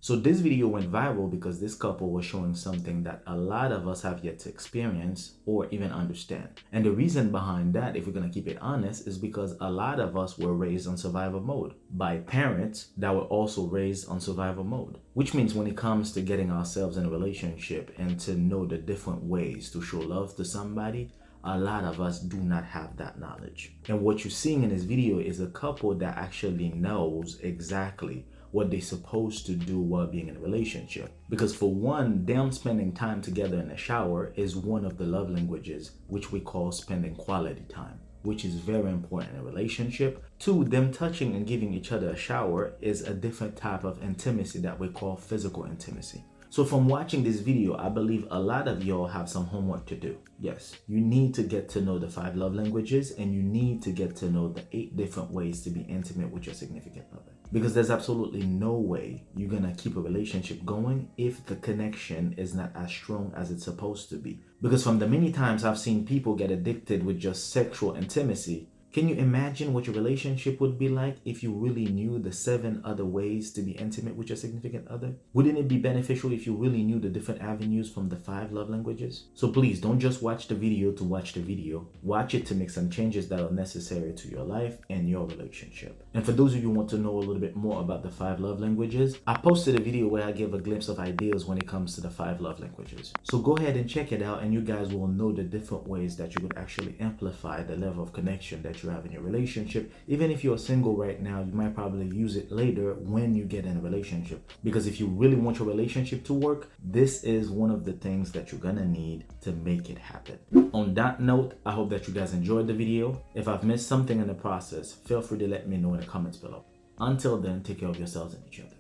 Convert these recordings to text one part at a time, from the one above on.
So this video went viral because this couple was showing something that a lot of us have yet to experience or even understand. And the reason behind that, if we're going to keep it honest, is because a lot of us were raised on survival mode by parents that were also raised on survival mode. Which means when it comes to getting ourselves in a relationship and to know the different ways to show love to somebody, a lot of us do not have that knowledge. And what you're seeing in this video is a couple that actually knows exactly what they're supposed to do while being in a relationship. Because for one, them spending time together in the shower is one of the love languages, which we call spending quality time, which is very important in a relationship. Two, them touching and giving each other a shower is a different type of intimacy that we call physical intimacy. So from watching this video, I believe a lot of y'all have some homework to do. Yes, you need to get to know the 5 love languages, and you need to get to know the 8 different ways to be intimate with your significant other. Because there's absolutely no way you're gonna keep a relationship going if the connection is not as strong as it's supposed to be. Because from the many times I've seen people get addicted with just sexual intimacy, can you imagine what your relationship would be like if you really knew the 7 other ways to be intimate with your significant other? Wouldn't it be beneficial if you really knew the different avenues from the 5 love languages? So please don't just watch the video to watch the video. Watch it to make some changes that are necessary to your life and your relationship. And for those of you who want to know a little bit more about the 5 love languages, I posted a video where I gave a glimpse of ideas when it comes to the 5 love languages. So go ahead and check it out, and you guys will know the different ways that you would actually amplify the level of connection that you have in your relationship. Even if you're single right now, you might probably use it later when you get in a relationship. Because if you really want your relationship to work, this is one of the things that you're gonna need to make it happen. On that note, I hope that you guys enjoyed the video. If I've missed something in the process, feel free to let me know in the comments below. Until then, take care of yourselves and each other.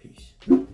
Peace.